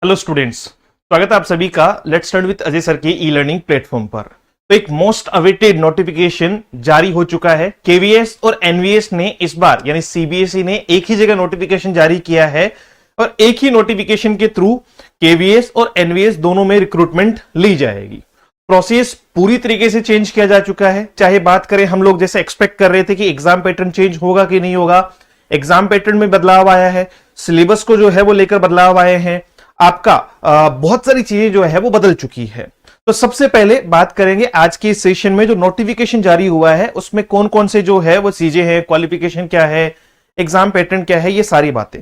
Hello students, स्वागत है आप सभी का let's study with Ajay sir के ई लर्निंग प्लेटफॉर्म पर। तो एक मोस्ट अवेटेड नोटिफिकेशन जारी हो चुका है। केवीएस और एनवीएस ने इस बार यानी सीबीएसई ने एक ही जगह नोटिफिकेशन जारी किया है और एक ही नोटिफिकेशन के थ्रू केवीएस और एनवीएस दोनों में रिक्रूटमेंट ली जाएगी। प्रोसेस पूरी तरीके से चेंज किया जा चुका है। चाहे बात करें, हम लोग जैसे एक्सपेक्ट कर रहे थे कि एग्जाम पैटर्न चेंज होगा कि नहीं होगा, एग्जाम पैटर्न में बदलाव आया है, सिलेबस को जो है वो लेकर बदलाव आए हैं, आपका बहुत सारी चीजें जो है वो बदल चुकी है। तो सबसे पहले बात करेंगे आज के सेशन में जो नोटिफिकेशन जारी हुआ है उसमें कौन कौन से जो है वो चीजें हैं, क्वालिफिकेशन क्या है, एग्जाम पैटर्न क्या है, ये सारी बातें।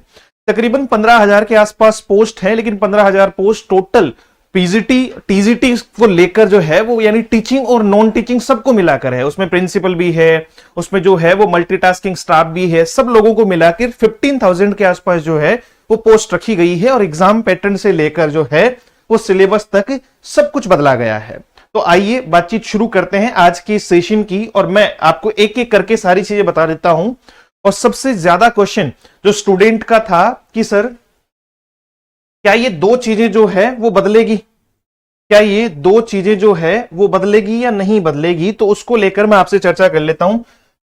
तकरीबन 15,000 के आसपास पोस्ट है, लेकिन 15,000 पोस्ट टोटल पीजीटी टीजीटी को लेकर जो है वो यानी टीचिंग और नॉन टीचिंग सबको मिलाकर है। उसमें प्रिंसिपल भी है, उसमें जो है वो मल्टीटास्किंग स्टाफ भी है, सब लोगों को मिलाकर 15,000 के आसपास जो है वो पोस्ट रखी गई है और एग्जाम पैटर्न से लेकर जो है वो सिलेबस तक सब कुछ बदला गया है। तो आइए बातचीत शुरू करते हैं आज के सेशन की, और मैं आपको एक एक करके सारी चीजें बता देता हूं। और सबसे ज्यादा क्वेश्चन जो स्टूडेंट का था कि सर क्या ये दो चीजें जो है वो बदलेगी, क्या ये दो चीजें जो है वो बदलेगी या नहीं बदलेगी, तो उसको लेकर मैं आपसे चर्चा कर लेता हूं।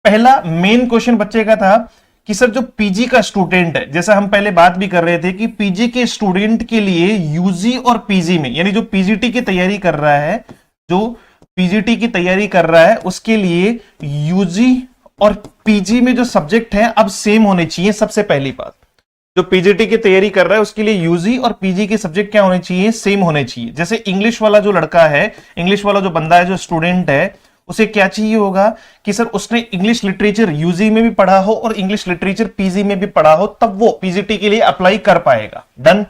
पहला मेन क्वेश्चन बच्चे का था कि सर जो पीजी का स्टूडेंट है, जैसा हम पहले बात भी कर रहे थे कि पीजी के स्टूडेंट के लिए यूजी और पीजी में यानी जो पीजीटी की तैयारी कर रहा है, जो पीजीटी की तैयारी कर रहा है उसके लिए यूजी और पीजी में जो सब्जेक्ट है अब सेम होने चाहिए। सबसे पहली बात, जो पीजीटी की तैयारी कर रहा है उसके लिए यूजी और पीजी के सब्जेक्ट क्या होने चाहिए, सेम होने चाहिए। जैसे इंग्लिश वाला जो लड़का है, इंग्लिश वाला जो बंदा है, जो स्टूडेंट है, उसे क्या चाहिए होगा कि सर उसने इंग्लिश लिटरेचर यूजी में भी पढ़ा हो और इंग्लिश लिटरेचर पीजी में भी पढ़ा हो, तब वो पीजीटी के लिए अप्लाई कर पाएगा। डन।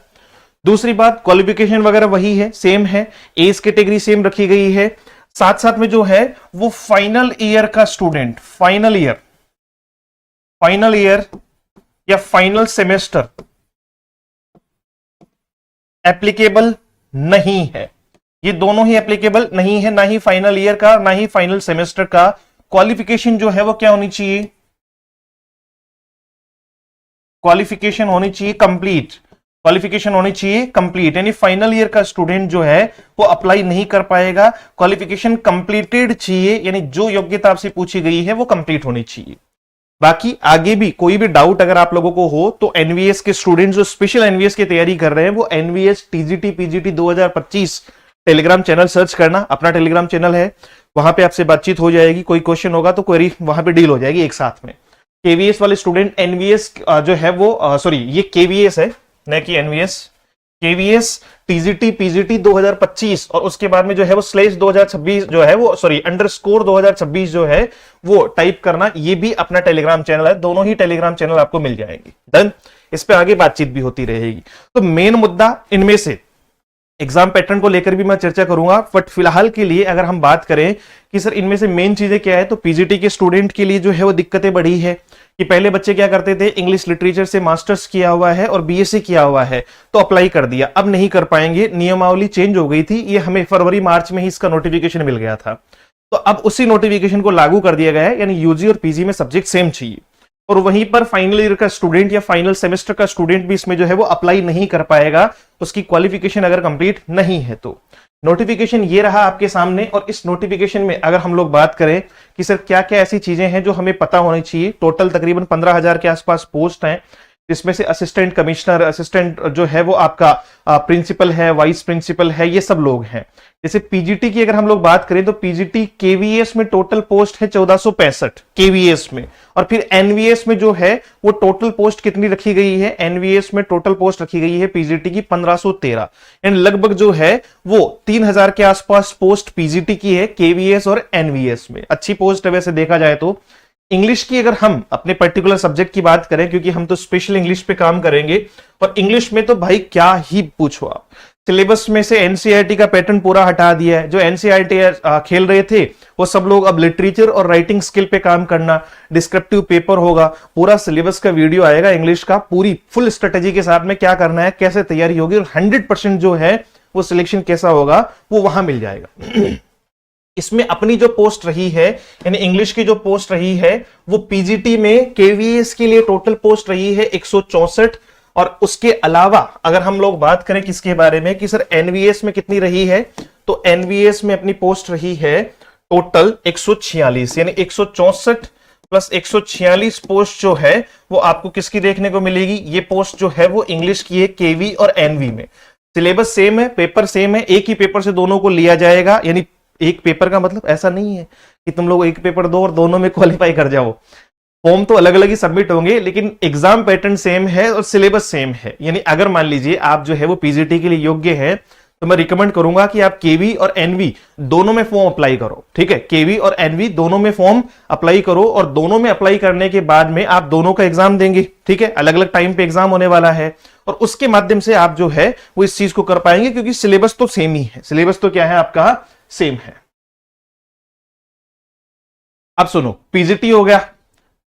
दूसरी बात, क्वालिफिकेशन वगैरह वही है, सेम है, एज कैटेगरी सेम रखी गई है। साथ साथ में जो है वो फाइनल ईयर का स्टूडेंट, फाइनल ईयर या फाइनल सेमेस्टर एप्लीकेबल नहीं है। ये दोनों ही एप्लीकेबल नहीं है, ना ही फाइनल ईयर का ना ही फाइनल सेमेस्टर का। क्वालिफिकेशन जो है वो क्या होनी चाहिए, क्वालिफिकेशन होनी चाहिए कंप्लीट, क्वालिफिकेशन होनी चाहिए कंप्लीट। यानी फाइनल ईयर का स्टूडेंट जो है वो अप्लाई नहीं कर पाएगा, क्वालिफिकेशन कंप्लीटेड चाहिए, यानी जो योग्यता आपसे पूछी गई है वो कंप्लीट होनी चाहिए। बाकी आगे भी कोई भी डाउट अगर आप लोगों को हो तो एनवीएस के स्टूडेंट्स जो स्पेशल एनवीएस की तैयारी कर रहे हैं वो NVS TGT PGT 2025 Telegram channel search करना, अपना टेलीग्राम चैनल है, वहां पे आपसे बातचीत हो जाएगी। कोई क्वेश्चन होगा तो क्वेरी वहां पे डील हो जाएगी एक साथ में। केवीएस वाले स्टूडेंट एनवीएस जो है वो सॉरी ये केवीएस है न कि एनवीएस, केवीएस टीजीटी पीजीटी 2025 और उसके बाद में जो है वो /2026 जो है वो सॉरी अंडरस्कोर 2026 जो है वो टाइप करना। ये भी अपना टेलीग्राम चैनल है, दोनों ही टेलीग्राम चैनल आपको मिल जाएंगे। डन। इस पे आगे बातचीत भी होती रहेगी। तो मेन मुद्दा इनमें से एग्जाम पैटर्न को लेकर भी मैं चर्चा करूंगा, बट फिलहाल के लिए अगर हम बात करें कि सर इनमें से मेन चीजें क्या है, तो पीजीटी के स्टूडेंट के लिए जो है वो दिक्कतें बढ़ी है कि पहले बच्चे क्या करते थे, इंग्लिश लिटरेचर से मास्टर्स किया हुआ है और बीएससी किया हुआ है तो अप्लाई कर दिया, अब नहीं कर पाएंगे। नियमावली चेंज हो गई थी, ये हमें फरवरी मार्च में ही इसका नोटिफिकेशन मिल गया था, तो अब उसी नोटिफिकेशन को लागू कर दिया गया है, यानी यूजी और पीजी में सब्जेक्ट सेम चाहिए। और वहीं पर फाइनल ईयर का स्टूडेंट या फाइनल सेमेस्टर का स्टूडेंट भी इसमें जो है वो अप्लाई नहीं कर पाएगा, उसकी क्वालिफिकेशन अगर कंप्लीट नहीं है तो। नोटिफिकेशन ये रहा आपके सामने, और इस नोटिफिकेशन में अगर हम लोग बात करें कि सर क्या क्या ऐसी चीजें हैं जो हमें पता होनी चाहिए। टोटल तकरीबन 15,000 के आसपास पोस्ट हैं, जिसमें से असिस्टेंट कमिश्नर, असिस्टेंट जो है वो आपका प्रिंसिपल है, वाइस प्रिंसिपल है, ये सब लोग हैं। जैसे पीजीटी की अगर हम लोग बात करें तो पीजीटी केवीएस में टोटल पोस्ट है 1465 केवीएस में, और फिर एनवीएस में जो है वो टोटल पोस्ट कितनी रखी गई है, एनवीएस में टोटल पोस्ट रखी गई है पीजीटी की 1513, यानी लगभग जो है वो 3,000 के आसपास पोस्ट पीजीटी की है केवीएस और एनवीएस में। अच्छी पोस्ट है वैसे देखा जाए तो। इंग्लिश की अगर हम अपने पर्टिकुलर सब्जेक्ट की बात करें, क्योंकि हम तो स्पेशल इंग्लिश पे काम करेंगे, और इंग्लिश में तो भाई क्या ही पूछो आप, सिलेबस में से एनसीईआरटी का पैटर्न पूरा हटा दिया है। जो एनसीईआरटी खेल रहे थे वो सब लोग अब लिटरेचर और राइटिंग स्किल पे काम करना, डिस्क्रिप्टिव पेपर होगा, पूरा सिलेबस का वीडियो आएगा इंग्लिश का, पूरी फुल स्ट्रेटेजी के साथ में क्या करना है, कैसे तैयारी होगी, और 100% जो है वो सिलेक्शन कैसा होगा वो वहां मिल जाएगा। इसमें अपनी जो पोस्ट रही है यानी इंग्लिश की जो पोस्ट रही है वो पीजीटी में केवीएस के लिए टोटल पोस्ट रही है 164, और उसके अलावा अगर हम लोग बात करें किसके बारे में कि सर एनवीएस में कितनी रही है, तो एनवीएस में अपनी पोस्ट रही है टोटल 146, यानी 164 प्लस 146 पोस्ट जो है वो आपको किसकी देखने को मिलेगी, ये पोस्ट जो है वो इंग्लिश की है केवी और एनवी में। सिलेबस सेम है, पेपर सेम है, एक ही पेपर से दोनों को लिया जाएगा, यानी एक पेपर का मतलब ऐसा नहीं है कि तुम लोग एक पेपर दो और दोनों में क्वालिफाई कर जाओ। फॉर्म तो अलग अलग ही सबमिट होंगे लेकिन एग्जाम पैटर्न सेम है और सिलेबस सेम है। यानी अगर मान लीजिए आप जो है वो पीजीटी के लिए योग्य है तो मैं रिकमेंड करूंगा कि आप केवी और एनवी दोनों में फॉर्म अप्लाई करो। ठीक है, केवी और एनवी दोनों में फॉर्म अप्लाई करो और दोनों में अप्लाई करने के बाद में आप दोनों का एग्जाम देंगे। ठीक है, अलग अलग टाइम पे एग्जाम होने वाला है और उसके माध्यम से आप जो है वो इस चीज को कर पाएंगे क्योंकि सिलेबस तो सेम ही है। सिलेबस तो क्या है आपका, सेम है। अब सुनो, पीजीटी हो गया।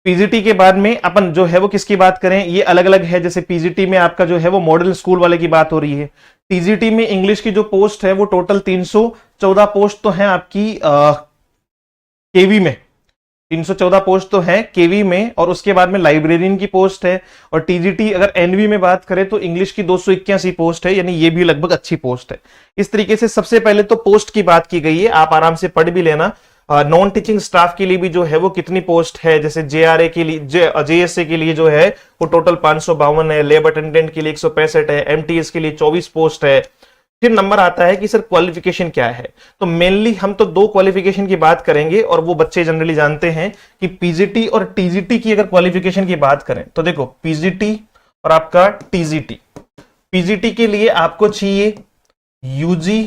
पीजीटी के बाद में अपन जो है वो किसकी बात करें, ये अलग अलग है। जैसे पीजीटी में आपका जो है वो मॉडल स्कूल वाले की बात हो रही है। टीजीटी में इंग्लिश की जो पोस्ट है वो टोटल 314 पोस्ट तो है आपकी केवी में, 314 पोस्ट तो है केवी में, और उसके बाद में लाइब्रेरियन की पोस्ट है। और टीजीटी अगर एनवी में बात करें तो इंग्लिश की 281 पोस्ट है, यानी ये भी लगभग अच्छी पोस्ट है। इस तरीके से सबसे पहले तो पोस्ट की बात की गई है, आप आराम से पढ़ भी लेना। नॉन टीचिंग स्टाफ के लिए भी जो है वो कितनी पोस्ट है, जैसे जेआरए के लिए, जेएसए के लिए जो है वो टोटल 552 है, लेब अटेंडेंट के लिए 165 है, एमटीएस के लिए 24 पोस्ट है। फिर नंबर आता है कि सर क्वालिफिकेशन क्या है, तो मेनली हम तो 2 क्वालिफिकेशन की बात करेंगे और वो बच्चे जनरली जानते हैं कि पीजीटी और टीजीटी की अगर क्वालिफिकेशन की बात करें तो देखो पीजीटी और आपका टीजीटी। पीजीटी के लिए आपको चाहिए यूजी।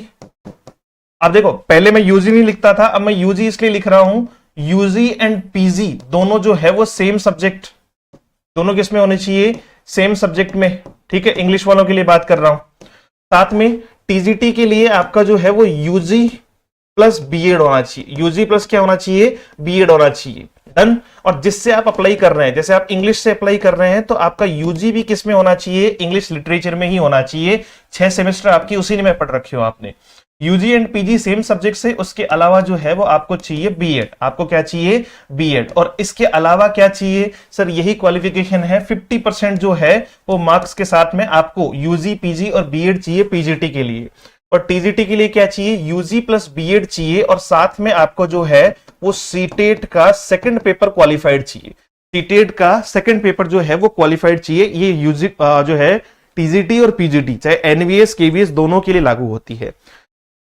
अब देखो पहले मैं यूजी नहीं लिखता था, अब मैं यूजी इसलिए लिख रहा हूं, यूजी एंड पीजी दोनों जो है वो सेम सब्जेक्ट, दोनों किसमें होने चाहिए, सेम सब्जेक्ट में। ठीक है, इंग्लिश वालों के लिए बात कर रहा हूं। साथ में टीजीटी के लिए आपका जो है वो यूजी प्लस बीएड होना चाहिए। यूजी प्लस क्या होना चाहिए, बीएड होना चाहिए। डन। और जिससे आप अप्लाई कर रहे हैं, जैसे आप इंग्लिश से अप्लाई कर रहे हैं तो आपका यूजी भी किस में होना चाहिए, इंग्लिश लिटरेचर में ही होना चाहिए। 6 सेमेस्टर आपकी उसी में पढ़ रखे हो आपने, UG and PG same subject से। उसके अलावा जो है वो आपको चाहिए बीएड। आपको क्या चाहिए, बीएड। और इसके अलावा क्या चाहिए सर, यही क्वालिफिकेशन है, 50% जो है वो मार्क्स के साथ में आपको यूजी पीजी और बीएड चाहिए पीजीटी के लिए। और टीजीटी के लिए क्या चाहिए, यूजी प्लस बीएड चाहिए और साथ में आपको जो है वो सीटेट का सेकंड पेपर क्वालिफाइड चाहिए। सीटेट का सेकंड पेपर जो है वो क्वालिफाइड चाहिए। ये यूजी जो है टीजीटी और पीजीटी चाहे एनवीएस केवीएस दोनों के लिए लागू होती है।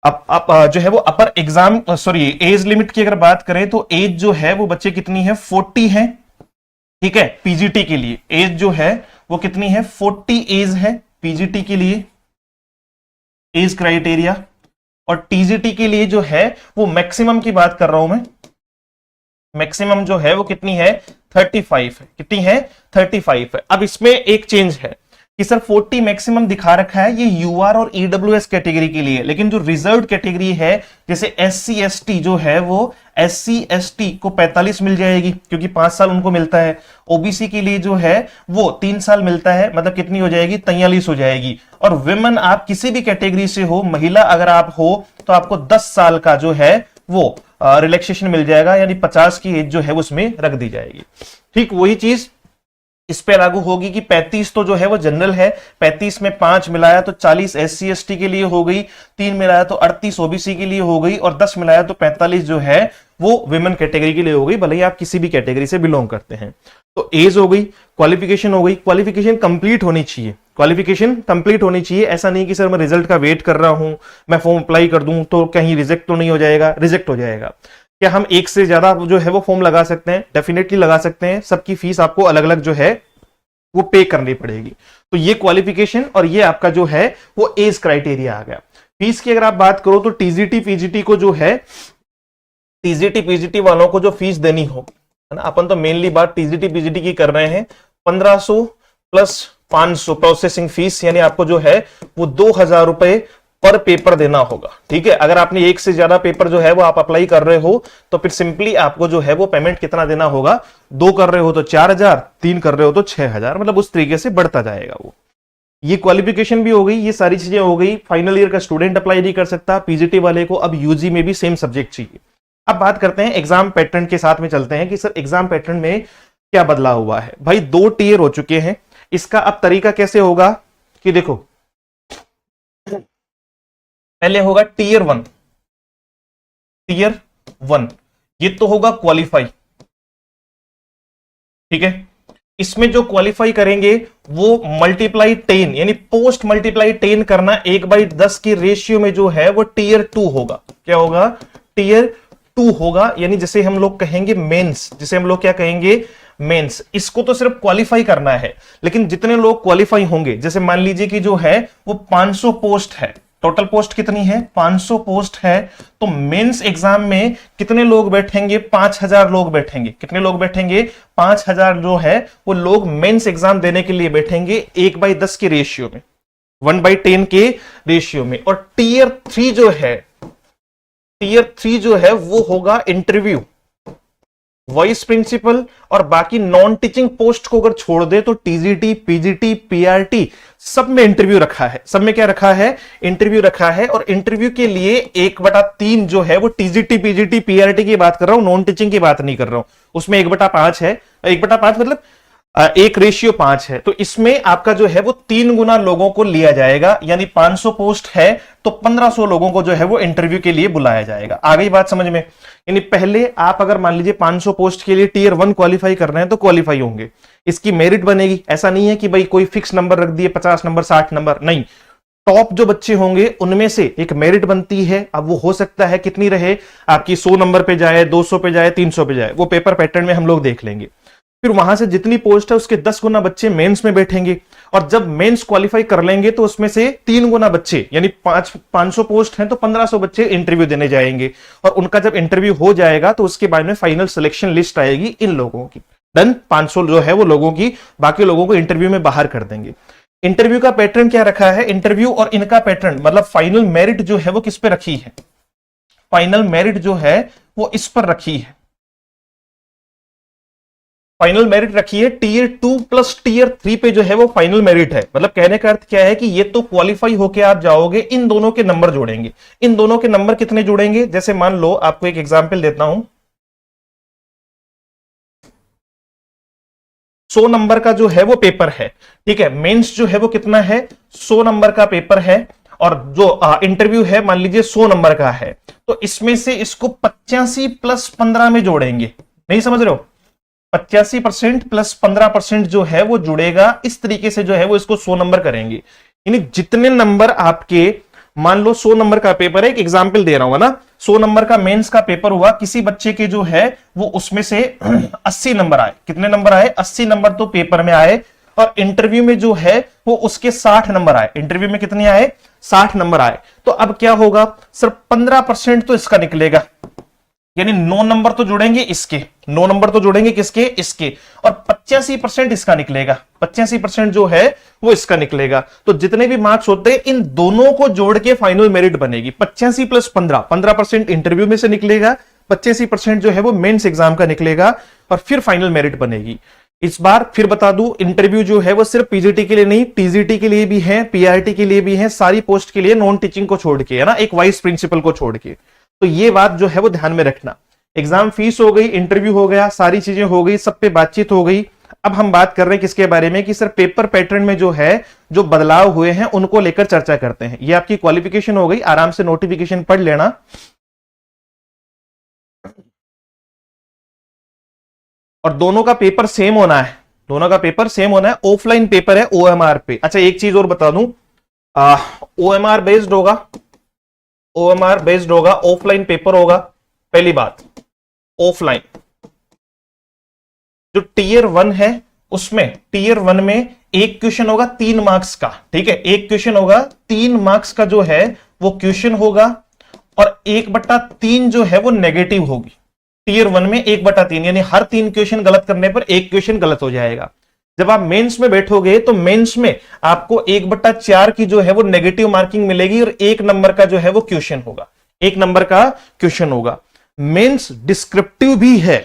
अब जो है वो अपर एग्जाम सॉरी एज लिमिट की अगर बात करें तो एज जो है वो बच्चे कितनी है, 40 है। ठीक है, पीजीटी के लिए एज जो है वो कितनी है, 40 एज है पीजीटी के लिए एज क्राइटेरिया। और टीजीटी के लिए जो है वो मैक्सिमम की बात कर रहा हूं मैं, मैक्सिमम जो है वो कितनी है, 35 है। कितनी है, 35 है। अब इसमें एक चेंज है कि सर 40 मैक्सिमम दिखा रखा है, ये यूआर और ईडब्ल्यूएस कैटेगरी के लिए, लेकिन जो रिजर्व्ड कैटेगरी है जैसे एससी एसटी जो है वो एससी एसटी को 45 मिल जाएगी क्योंकि 5 साल उनको मिलता है। ओबीसी के लिए जो है वो 3 साल मिलता है, मतलब कितनी हो जाएगी, 43 हो जाएगी। और विमेन आप किसी भी कैटेगरी से हो, महिला अगर आप हो तो आपको 10 साल का जो है वो रिलैक्सेशन मिल जाएगा, यानी 50 की एज जो है उसमें रख दी जाएगी। ठीक वही चीज इस पे लागू होगी कि 35 तो जो है वो जनरल है, 35 में 5 मिलाया तो 40 एससी एसटी के लिए हो गई, 3 मिलाया तो 38 ओबीसी के लिए हो गई और 10 मिलाया तो 45 जो है वो विमेन कैटेगरी के लिए हो गई, भले ही आप किसी भी कैटेगरी से बिलोंग करते हैं। तो एज हो गई, क्वालिफिकेशन हो गई। क्वालिफिकेशन कंप्लीट होनी चाहिए, क्वालिफिकेशन कंप्लीट होनी चाहिए। ऐसा नहीं कि सर मैं रिजल्ट का वेट कर रहा हूं, मैं फॉर्म अप्लाई कर दूं तो कहीं रिजेक्ट तो नहीं हो जाएगा, रिजेक्ट हो जाएगा। क्या हम एक से ज्यादा जो है वो फॉर्म लगा सकते हैं, डेफिनेटली लगा सकते हैं। सबकी फीस आपको अलग अलग जो है वो पे करनी पड़ेगी। तो ये क्वालिफिकेशन और ये आपका जो है वो एज क्राइटेरिया आ गया। फीस की अगर आप बात करो तो टीजीटी पीजीटी को जो है, टीजीटी पीजीटी वालों को जो फीस देनी हो, है ना, अपन तो मेनली बात टीजीटी पीजीटी की कर रहे हैं, 1500 प्लस 500 प्रोसेसिंग फीस, यानी आपको जो है वो 2000 रुपए पर पेपर देना होगा। ठीक है, अगर आपने एक से ज्यादा पेपर जो है वो आप अप्लाई कर रहे हो तो फिर सिंपली आपको जो है वो पेमेंट कितना देना होगा, 2 कर रहे हो तो 4000, 3 कर रहे हो तो 6000, मतलब उस तरीके से बढ़ता जाएगा वो। ये क्वालिफिकेशन भी हो गई, ये सारी चीजें हो गई। फाइनल ईयर का स्टूडेंट अप्लाई नहीं कर सकता, पीजीटी वाले को अब यूजी में भी सेम सब्जेक्ट चाहिए। अब बात करते हैं एग्जाम पैटर्न के साथ में चलते हैं कि सर एग्जाम पैटर्न में क्या बदलाव हुआ है। भाई 2 टियर हो चुके हैं, इसका अब तरीका कैसे होगा कि देखो, पहले होगा टीयर वन, टीयर वन, ये तो होगा क्वालिफाई, ठीक है। इसमें जो क्वालिफाई करेंगे वो मल्टीप्लाई 10 यानी पोस्ट मल्टीप्लाई 10 करना 1/10 की रेशियो में जो है वो टीयर 2 होगा। क्या होगा? टीयर 2 होगा, यानी जिसे हम लोग कहेंगे मेंस, जिसे हम लोग क्या कहेंगे? मेंस। इसको तो सिर्फ क्वालिफाई करना है, लेकिन जितने लोग क्वालिफाई होंगे, जैसे मान लीजिए कि जो है वो 500 पोस्ट है, टोटल पोस्ट कितनी है? 500 पोस्ट है, तो मेंस एग्जाम में कितने लोग बैठेंगे? 5000 लोग बैठेंगे। कितने लोग बैठेंगे? 5000 जो है वो लोग मेंस एग्जाम देने के लिए बैठेंगे 1/10 के रेशियो में, 1/10 के रेशियो में। और टीयर 3 जो है, टीयर 3 जो है वो होगा इंटरव्यू, वाइस प्रिंसिपल और बाकी नॉन टीचिंग पोस्ट को अगर छोड़ दे तो टीजीटी, पीजीटी, पीआरटी सब में इंटरव्यू रखा है। सब में क्या रखा है? इंटरव्यू रखा है। और इंटरव्यू के लिए 1/3 जो है वो टीजीटी, पीजीटी, पीआरटी की बात कर रहा हूं, नॉन टीचिंग की बात नहीं कर रहा हूं। उसमें 1/5 है, 1/5 मतलब 1:5 है। तो इसमें आपका जो है वो 3 गुना लोगों को लिया जाएगा, यानी 500 पोस्ट है तो 1500 लोगों को जो है वो इंटरव्यू के लिए बुलाया जाएगा। आ गई बात समझ में? यानी पहले आप अगर मान लीजिए 500 पोस्ट के लिए टीयर 1 क्वालिफाई कर रहे हैं तो क्वालिफाई होंगे, इसकी मेरिट बनेगी। ऐसा नहीं है कि भाई कोई फिक्स नंबर रख दिए 50 नंबर 60 नंबर, नहीं, टॉप जो बच्चे होंगे उनमें से एक मेरिट बनती है। अब वो हो सकता है कितनी रहे, आपकी 100 नंबर पे जाए, 200 पे जाए, 300 पे जाए, वो पेपर पैटर्न में हम लोग देख लेंगे। फिर वहां से जितनी पोस्ट है उसके 10 गुना बच्चे मेंस में बैठेंगे, और जब मेंस क्वालिफाई कर लेंगे तो उसमें से 3 गुना बच्चे, यानी 500 पोस्ट हैं तो 1500 बच्चे इंटरव्यू देने जाएंगे। और उनका जब इंटरव्यू हो जाएगा तो उसके बाद में फाइनल सिलेक्शन लिस्ट आएगी इन लोगों की। डन, 500 जो है वो लोगों की, बाकी लोगों को इंटरव्यू में बाहर कर देंगे। इंटरव्यू का पैटर्न क्या रखा है? इंटरव्यू और इनका पैटर्न मतलब फाइनल मेरिट जो है वो किस पे रखी है? फाइनल मेरिट जो है वो इस पर रखी है। फाइनल मेरिट रखी है टीयर 2 प्लस टीयर 3 पे जो है वो फाइनल मेरिट है। मतलब कहने का अर्थ क्या है कि ये तो क्वालिफाई होके आप जाओगे, इन दोनों के नंबर जोड़ेंगे। इन दोनों के नंबर कितने जुड़ेंगे? जैसे मान लो, आपको एक एग्जांपल देता हूं, 100 नंबर का जो है वो पेपर है, ठीक है। मेंस जो है वो कितना है? 100 नंबर का पेपर है, और जो इंटरव्यू है मान लीजिए 100 नंबर का है, तो इसमें से इसको 85 प्लस 15 में जोड़ेंगे। नहीं समझ रहे हो? 85% प्लस 15% जो है वो जुड़ेगा। इस तरीके से जो है वो इसको 100 नंबर करेंगे। यानी जितने नंबर आपके, मान लो 100 नंबर का पेपर है, एक एग्जांपल दे रहा हूं ना, 100 नंबर का मेंस का पेपर हुआ, किसी बच्चे के जो है वो उसमें से 80 नंबर आए। कितने नंबर आए? 80 नंबर तो पेपर में आए, और इंटरव्यू में जो है वो उसके 60 नंबर आए। इंटरव्यू में कितने आए? 60 नंबर आए। तो अब क्या होगा? सिर्फ 15% तो इसका निकलेगा, यानी 9 नंबर तो जुड़ेंगे इसके, 9 नंबर तो जुड़ेंगे किसके? इसके, और 85% इसका निकलेगा। 85% जो है वो इसका निकलेगा। तो जितने भी मार्क्स होते हैं इन दोनों को जोड़ के फाइनल मेरिट बनेगी। 85 प्लस 15, 15% इंटरव्यू में से निकलेगा, 85% जो है वो मेंस एग्जाम का निकलेगा, और फिर फाइनल मेरिट बनेगी। इस बार फिर बता दूं, इंटरव्यू जो है वो सिर्फ पीजीटी के लिए नहीं, टीजीटी के लिए भी है, पीआरटी के लिए भी है, सारी पोस्ट के लिए, नॉन टीचिंग को छोड़ के, है ना, एक वाइस प्रिंसिपल को छोड़ के। तो ये बात जो है वो ध्यान में रखना। एग्जाम फीस हो गई, इंटरव्यू हो गया, सारी चीजें हो गई, सब पे बातचीत हो गई। अब हम बात कर रहे हैं किसके बारे में? कि सर पेपर पैटर्न में जो है जो बदलाव हुए हैं उनको लेकर चर्चा करते हैं। ये आपकी क्वालिफिकेशन हो गई, आराम से नोटिफिकेशन पढ़ लेना। और दोनों का पेपर सेम होना है, दोनों का पेपर सेम होना है। ऑफलाइन पेपर है ओएमआर पे। अच्छा एक चीज और बता दूं, ओएमआर बेस्ड होगा, ओएमआर बेस्ड होगा, ऑफलाइन पेपर होगा। पहली बात, ऑफलाइन जो टीयर 1 है उसमें, टीयर 1 में एक क्वेश्चन होगा 3 मार्क्स का, ठीक है। एक क्वेश्चन होगा 3 मार्क्स का जो है वो क्वेश्चन होगा, और 1/3 जो है वो नेगेटिव होगी। टीयर 1 में 1/3, यानी हर 3 क्वेश्चन गलत करने पर एक क्वेश्चन गलत हो जाएगा। जब आप मेंस में बैठोगे तो मेंस में आपको 1/4 की जो है वो नेगेटिव मार्किंग मिलेगी, और 1 नंबर का जो है वो क्वेश्चन होगा, 1 नंबर का क्वेश्चन होगा। मेंस डिस्क्रिप्टिव भी है।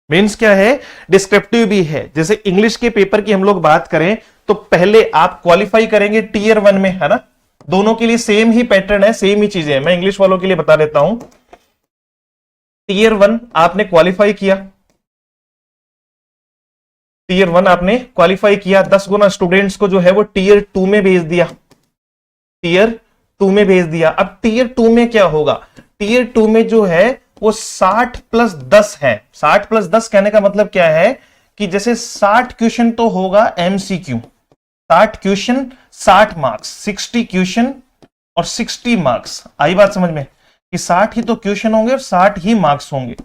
मेंस क्या है? डिस्क्रिप्टिव भी है। जैसे इंग्लिश के पेपर की हम लोग बात करें तो पहले आप क्वालिफाई करेंगे टीयर 1 में, है ना। दोनों के लिए सेम ही पैटर्न है, सेम ही चीजें हैं। मैं इंग्लिश वालों के लिए बता देता हूं। टीयर 1 आपने क्वालिफाई किया, टीयर 1 आपने क्वालिफाई किया, 10 गुना स्टूडेंट्स को जो है वो टीयर 2 में भेज दिया, टीयर 2 में भेज दिया। अब टीयर 2 में क्या होगा, टीयर 2 में जो है वो 60 प्लस 10 है। 60 प्लस 10 कहने का मतलब क्या है कि जैसे 60 क्वेश्चन तो होगा एमसीक्यू, 60 क्वेश्चन 60 मार्क्स, 60 क्वेश्चन और 60 मार्क्स। आई बात समझ में कि 60 ही तो क्वेश्चन होंगे और 60 ही मार्क्स होंगे।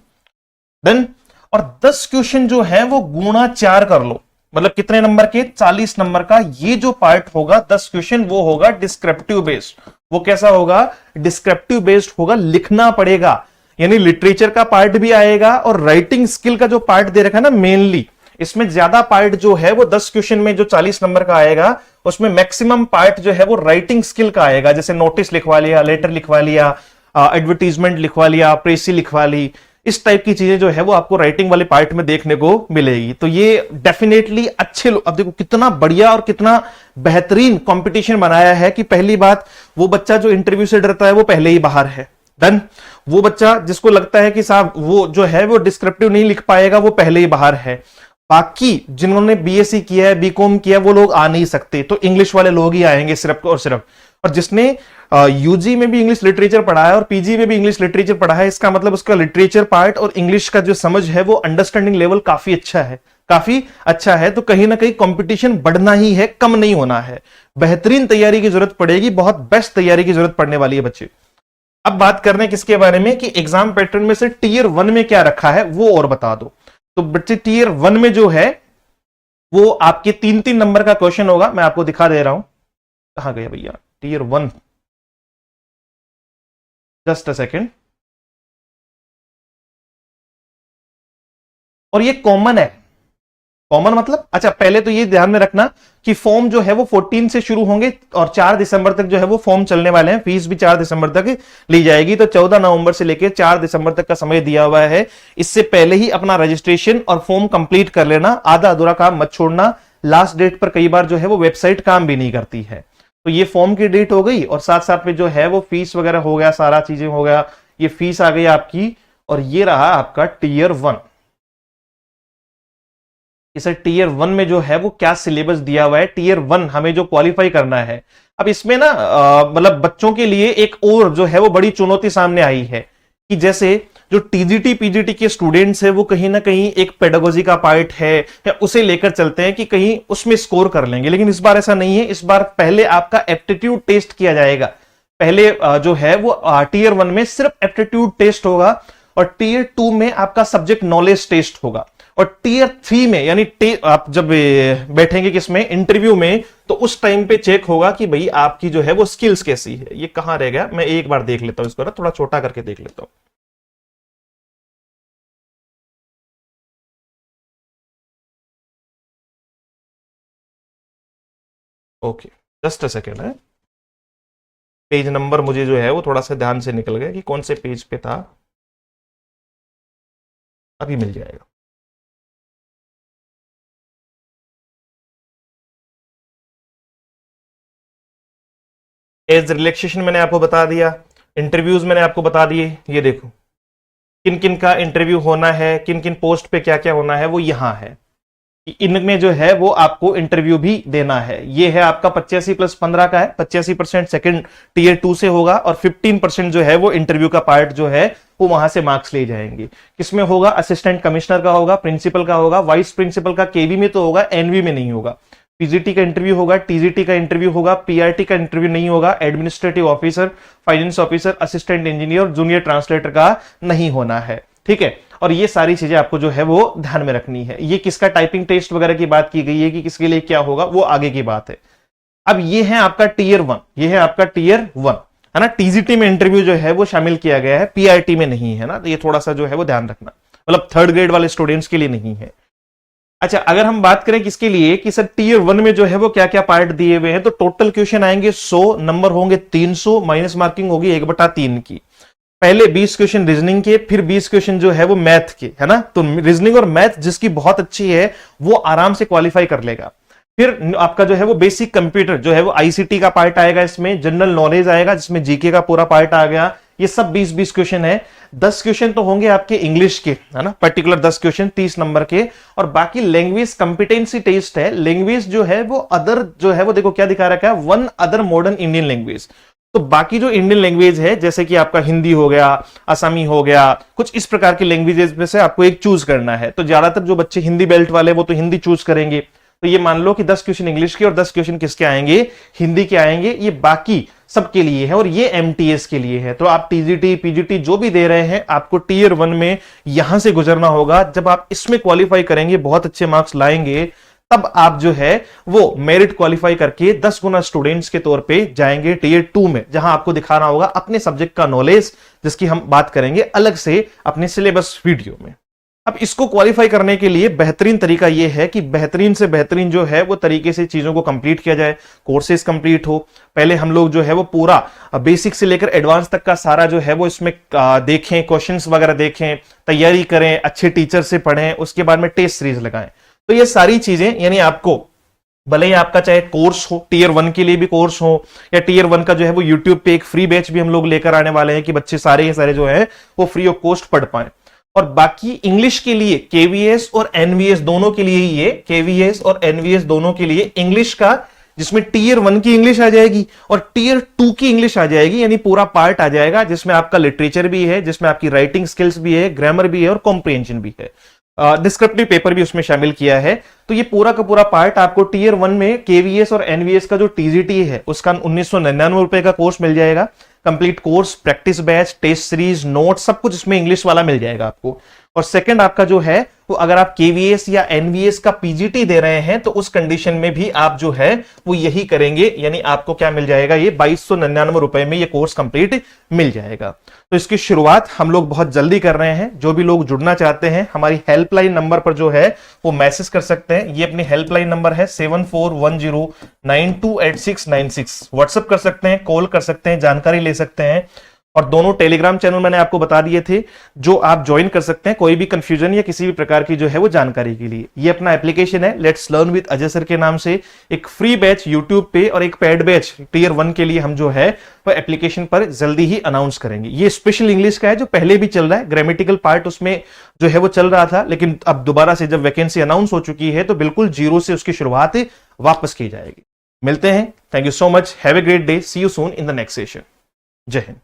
देन और 10 क्वेश्चन जो है वो गुणा 4 कर लो, मतलब कितने नंबर के, 40 नंबर का। ये जो पार्ट होगा 10 क्वेश्चन वो होगा डिस्क्रिप्टिव बेस्ड। वो कैसा होगा, डिस्क्रिप्टिव बेस्ड होगा, लिखना पड़ेगा, यानी लिटरेचर का पार्ट भी आएगा और राइटिंग स्किल का जो पार्ट दे रखा है ना मेनली, इसमें ज्यादा पार्ट जो है वो 10 क्वेश्चन में जो 40 नंबर का आएगा उसमें मैक्सिमम पार्ट जो है वो राइटिंग स्किल का आएगा। जैसे नोटिस लिखवा लिया, लेटर लिखवा लिया, एडवर्टीजमेंट लिखवा लिया, प्रेसी लिखवा ली, इस टाइप की चीजें जो है वो आपको राइटिंग वाले पार्ट में देखने को मिलेगी। तो ये डेफिनेटली अच्छे लोग, अब देखो कितना बढ़िया और कितना बेहतरीन कंपटीशन बनाया है कि पहली बात वो बच्चा जो इंटरव्यू से डरता है वो पहले ही बाहर है। देन वो बच्चा जिसको लगता है कि साहब वो जो है वो डिस्क्रिप्टिव नहीं लिख पाएगा वो पहले ही बाहर है। बाकी जिन्होंने बीएससी किया है, बीकॉम किया है, वो लोग आ नहीं सकते, तो इंग्लिश वाले लोग ही आएंगे सिर्फ और सिर्फ। और जिसने यूजी में भी इंग्लिश लिटरेचर पढ़ा है और पीजी में भी इंग्लिश लिटरेचर पढ़ा है, इसका मतलब उसका लिटरेचर पार्ट और इंग्लिश का जो समझ है वो अंडरस्टैंडिंग लेवल काफी अच्छा है, काफी अच्छा है। तो कहीं ना कहीं कंपटीशन बढ़ना ही है, कम नहीं होना है। बेहतरीन तैयारी की जरूरत पड़ेगी, बहुत बेस्ट तैयारी की जरूरत पड़ने वाली है बच्चे। अब बात कर रहे हैं किसके बारे में कि एग्जाम पैटर्न में से टीयर 1 में क्या रखा है वो और बता दो। तो बच्चे टीयर 1 में जो है वो आपके 3-3 नंबर का क्वेश्चन होगा, मैं आपको दिखा दे रहा हूं। कहां गया भैया टीयर 1, जस्ट अ सेकेंड। और ये कॉमन है, कॉमन मतलब अच्छा पहले तो ये ध्यान में रखना कि फॉर्म जो है वो 14 से शुरू होंगे और 4 दिसंबर तक जो है वो फॉर्म चलने वाले हैं। फीस भी 4 दिसंबर तक ली जाएगी, तो 14 नवंबर से लेकर 4 दिसंबर तक का समय दिया हुआ है। इससे पहले ही अपना रजिस्ट्रेशन और फॉर्म कंप्लीट कर लेना, आधा अधूरा काम मत छोड़ना। लास्ट डेट पर कई बार जो है वो वेबसाइट काम भी नहीं करती है। तो ये फॉर्म की डेट हो गई और साथ साथ में जो है वो फीस वगैरह हो गया, सारा चीजें हो गया। ये फीस आ गई आपकी और ये रहा आपका टीयर 1। इसे टीयर 1 में जो है वो क्या सिलेबस दिया हुआ है, टीयर 1 हमें जो क्वालिफाई करना है। अब इसमें ना मतलब बच्चों के लिए एक और जो है वो बड़ी चुनौती सामने आई है कि जैसे जो टीजीटी पीजीटी के स्टूडेंट्स है वो कहीं ना कहीं एक पेडागोजी का पार्ट है या उसे लेकर चलते हैं कि कहीं उसमें स्कोर कर लेंगे, लेकिन इस बार ऐसा नहीं है। इस बार पहले आपका एप्टीट्यूड टेस्ट किया जाएगा। पहले जो है वो टीयर 1 में सिर्फ एप्टीट्यूड टेस्ट होगा और टीयर 2 में आपका सब्जेक्ट नॉलेज टेस्ट होगा। और टीयर 3 में यानी आप जब बैठेंगे किसमें, इंटरव्यू में, तो उस टाइम पे चेक होगा कि भाई आपकी जो है वो स्किल्स कैसी है। ये कहां रह गया, मैं एक बार देख लेता हूं इसको ना, थोड़ा छोटा करके देख लेता हूं। ओके जस्ट अ सेकेंड है, पेज नंबर मुझे जो है वो थोड़ा सा ध्यान से निकल गया कि कौन से पेज पे था, अभी मिल जाएगा। एज रिलैक्सेशन मैंने आपको बता दिया, इंटरव्यूज मैंने आपको बता दिए। ये देखो किन किन का इंटरव्यू होना है, किन किन पोस्ट पे क्या क्या होना है वो यहां है। इनमें जो है वो आपको इंटरव्यू भी देना है। ये है आपका 85 प्लस 15 का है, 85% सेकंड टीयर 2 से होगा और 15% जो है वो इंटरव्यू का पार्ट जो है वो वहां से मार्क्स ले जाएंगे। किसमें होगा, असिस्टेंट कमिश्नर का होगा, प्रिंसिपल का होगा, वाइस प्रिंसिपल का केवी में तो होगा, एनवी में नहीं होगा। पीजीटी का इंटरव्यू होगा, टीजीटी का इंटरव्यू होगा, पीआरटी का इंटरव्यू नहीं होगा, administrative officer, finance officer, assistant engineer, junior translator का नहीं होना है। ठीक है, और ये सारी चीजें आपको जो है वो ध्यान में रखनी है। ये किसका टाइपिंग टेस्ट वगैरह की बात की गई है कि किसके लिए क्या होगा वो आगे की बात है। अब ये है आपका टीयर 1, ये है आपका टीयर 1 है ना। टीजीटी में इंटरव्यू जो है वो शामिल किया गया है, पीआरटी में नहीं है ना, तो ये थोड़ा सा जो है वो ध्यान रखना, मतलब थर्ड ग्रेड वाले स्टूडेंट्स के लिए नहीं है। अच्छा अगर हम बात करें किसके लिए कि सर टीयर 1 में जो है वो क्या क्या पार्ट दिए हुए हैं, तो टोटल क्वेश्चन आएंगे 100, नंबर होंगे 300, माइनस मार्किंग होगी 1/3 की। पहले 20 क्वेश्चन रीजनिंग के, फिर 20 क्वेश्चन जो है वो मैथ के, है ना। तो रीजनिंग और मैथ जिसकी बहुत अच्छी है वो आराम से क्वालिफाई कर लेगा। फिर आपका जो है वो बेसिक कंप्यूटर जो है वो आईसीटी का पार्ट आएगा, इसमें जनरल नॉलेज आएगा जिसमें जीके का पूरा पार्ट आ गया, ये सब 20-20 क्वेश्चन है। 10 क्वेश्चन तो होंगे आपके इंग्लिश के, है ना, पर्टिकुलर 10 क्वेश्चन 30 नंबर के, और बाकी लैंग्वेज कंपिटेंसी टेस्ट है। लैंग्वेज जो है वो अदर जो है वो देखो क्या दिखा रखा है, one other modern Indian language. तो बाकी जो इंडियन लैंग्वेज है जैसे कि आपका हिंदी हो गया, असमी हो गया, कुछ इस प्रकार की लैंग्वेजेस में से आपको एक चूज करना है। तो ज्यादातर जो बच्चे हिंदी बेल्ट वाले वो तो हिंदी चूज करेंगे। तो ये मान लो कि 10 क्वेश्चन इंग्लिश के और 10 क्वेश्चन किसके आएंगे, हिंदी के आएंगे। ये बाकी सबके लिए है और ये एमटीएस के लिए है। तो आप टीजीटी पीजीटी जो भी दे रहे हैं, आपको टीयर 1 में यहां से गुजरना होगा। जब आप इसमें क्वालिफाई करेंगे, बहुत अच्छे मार्क्स लाएंगे, तब आप जो है वो मेरिट क्वालिफाई करके 10 गुना स्टूडेंट्स के तौर पे जाएंगे टीयर 2 में, जहां आपको दिखाना होगा अपने सब्जेक्ट का नॉलेज, जिसकी हम बात करेंगे अलग से अपने सिलेबस वीडियो में। अब इसको क्वालिफाई करने के लिए बेहतरीन तरीका यह है कि बेहतरीन से बेहतरीन जो है वो तरीके से चीजों को कंप्लीट किया जाए, कोर्सेज कंप्लीट हो। पहले हम लोग जो है वो पूरा बेसिक से लेकर एडवांस तक का सारा जो है वो इसमें देखें, क्वेश्चंस वगैरह देखें, तैयारी करें, अच्छे टीचर से पढ़ें, उसके बाद में टेस्ट सीरीज लगाएं। तो ये सारी चीजें यानी आपको भले ही आपका चाहे कोर्स हो, टीयर 1 के लिए भी कोर्स हो, या टीयर 1 का जो है वो यूट्यूब पे एक फ्री बैच भी हम लोग लेकर आने वाले हैं कि बच्चे सारे जो है वो फ्री ऑफ कॉस्ट पढ़ पाए। और बाकी इंग्लिश के लिए केवीएस और एनवीएस दोनों के लिए ही है, केवीएस और एनवीएस दोनों के लिए इंग्लिश का, जिसमें टीयर 1 की इंग्लिश आ जाएगी और टीयर 2 की इंग्लिश आ जाएगी, यानी पूरा पार्ट आ जाएगा जिसमें आपका लिटरेचर भी है, जिसमें आपकी राइटिंग स्किल्स भी है, ग्रामर भी है और कॉम्प्रिहेंशन भी है, डिस्क्रिप्टिव पेपर भी उसमें शामिल किया है। तो ये पूरा का पूरा पार्ट आपको टीयर 1 में केवीएस और एनवीएस का जो टीजीटी है उसका 1999 रुपए का कोर्स मिल जाएगा। Complete course, practice batch, test series, note, सब कुछ इसमें इंग्लिश वाला मिल जाएगा आपको। और सेकंड आपका जो है वो अगर आप केवीएस या एनवीएस का पीजीटी दे रहे हैं तो उस कंडीशन में भी आप जो है वो यही करेंगे, यानी आपको क्या मिल जाएगा, ये 2299 रुपए में ये कोर्स कंप्लीट मिल जाएगा। तो इसकी शुरुआत हम लोग बहुत जल्दी कर रहे हैं। जो भी लोग जुड़ना चाहते हैं हमारी हेल्पलाइन नंबर पर जो है वो मैसेज कर सकते हैं। ये अपनी हेल्पलाइन नंबर है 7410928696। व्हाट्सएप कर सकते हैं, कॉल कर सकते हैं, जानकारी ले सकते हैं। और दोनों टेलीग्राम चैनल मैंने आपको बता दिए थे जो आप ज्वाइन कर सकते हैं कोई भी कंफ्यूजन या किसी भी प्रकार की जो है वो जानकारी के लिए। ये अपना एप्लीकेशन है let's learn with Ajay sir के नाम से, एक फ्री बैच यूट्यूब पे और एक पेड बैच टीयर 1 के लिए हम जो है वो एप्लीकेशन पर जल्दी ही अनाउंस करेंगे। ये स्पेशल इंग्लिश का है जो पहले भी चल रहा है, ग्रामेटिकल पार्ट उसमें जो है वो चल रहा था, लेकिन अब दोबारा से जब वैकेंसी अनाउंस हो चुकी है तो बिल्कुल जीरो से उसकी शुरुआत वापस की जाएगी। मिलते हैं, thank you so much, have a great day, see you soon in the next session. जय हिंद।